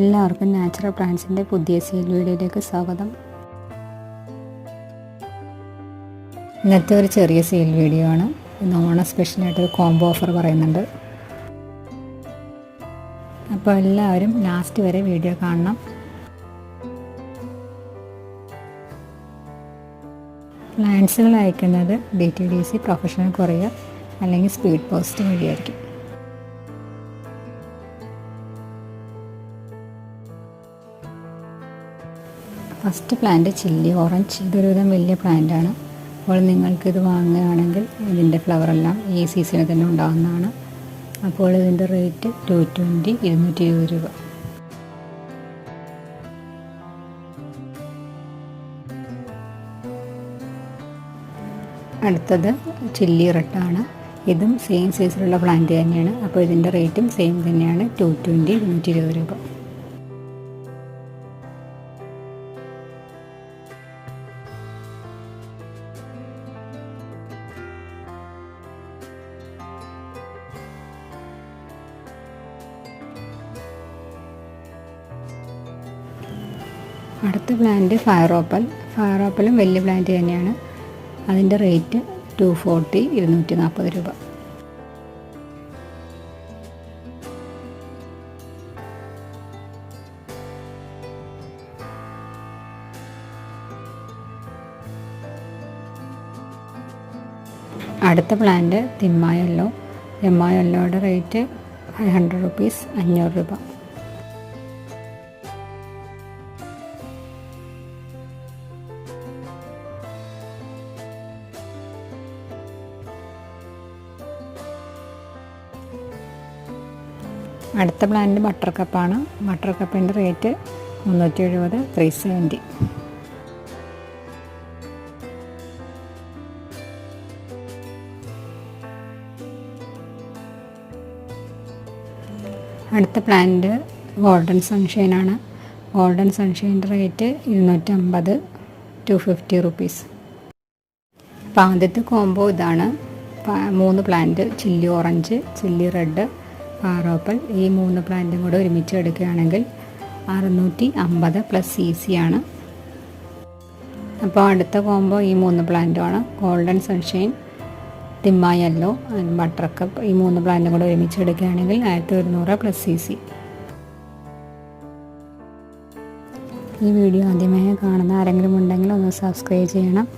എല്ലാവർക്കും നാച്ചുറൽ പ്ലാന്റ്സിൻ്റെ പുതിയ സെയിൽ വീഡിയോയിലേക്ക് സ്വാഗതം. ഇന്നത്തെ ഒരു ചെറിയ സെയിൽ വീഡിയോ ആണ്. ഇന്ന് ഓണം സ്പെഷ്യലായിട്ടൊരു കോംബോ ഓഫർ പറയുന്നുണ്ട്. അപ്പോൾ എല്ലാവരും ലാസ്റ്റ് വരെ വീഡിയോ കാണണം. പ്ലാന്റ്സുകൾ അയക്കുന്നത് DTDC പ്രൊഫഷണൽ കൊറിയർ അല്ലെങ്കിൽ സ്പീഡ് പോസ്റ്റ് വഴിയായിരിക്കും. First plant chilli orange. ഇതൊരുവിധം വലിയ പ്ലാന്റാണ്. അപ്പോൾ നിങ്ങൾക്കിത് വാങ്ങുകയാണെങ്കിൽ ഇതിൻ്റെ ഫ്ലവറെല്ലാം ഈ സീസണിൽ തന്നെ ഉണ്ടാകുന്നതാണ്. അപ്പോൾ ഇതിൻ്റെ റേറ്റ് 220 രൂപ. അടുത്തത് ചില്ലി റെഡാണ്. ഇതും സെയിം സൈസിലുള്ള പ്ലാന്റ് തന്നെയാണ്. അപ്പോൾ ഇതിൻ്റെ റേറ്റും സെയിം തന്നെയാണ്, 220 രൂപ. അടുത്ത പ്ലാന്റ് ഫയർ ഓപ്പലും വലിയ പ്ലാന്റ് തന്നെയാണ്. അതിൻ്റെ റേറ്റ് 240 രൂപ. അടുത്ത പ്ലാന്റ് തിമ്മ യെല്ലോയുടെ റേറ്റ് 500 rupees, 500 രൂപ. അടുത്ത പ്ലാന്റ് ബട്ടർ കപ്പാണ്. ബട്ടർ കപ്പിൻ്റെ റേറ്റ് 370, 370. അടുത്ത പ്ലാന്റ് ഗോൾഡൻ സൺഷൈനാണ്. ഗോൾഡൻ സൺഷൈൻ്റെ റേറ്റ് 250, 250 rupees. അപ്പോൾ ആദ്യത്തെ കോംബോ ഇതാണ്. 3 plant chilli orange, chilli red, fire opal. ഈ 3 പ്ലാന്റും കൂടെ ഒരുമിച്ച് എടുക്കുകയാണെങ്കിൽ 650 പ്ലസ് CC ആണ്. അപ്പോൾ അടുത്ത കോംബോ ഈ 3 പ്ലാന്റുമാണ്. ഗോൾഡൻ സൺഷൈൻ, തിമ്മ യെല്ലോ, ബട്ടർ കപ്പ്. ഈ 3 പ്ലാന്റും കൂടെ ഒരുമിച്ച് എടുക്കുകയാണെങ്കിൽ 1100 പ്ലസ് CC. ഈ വീഡിയോ ആദ്യമായി കാണുന്ന ആരെങ്കിലും ഉണ്ടെങ്കിൽ ഒന്ന് സബ്സ്ക്രൈബ് ചെയ്യണം.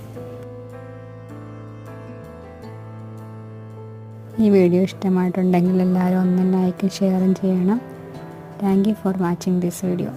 ഈ വീഡിയോ ഇഷ്ടമായിട്ടുണ്ടെങ്കിൽ എല്ലാവരും ഒന്ന് ലൈക്കും ഷെയറും ചെയ്യണം. Thank you for watching this video.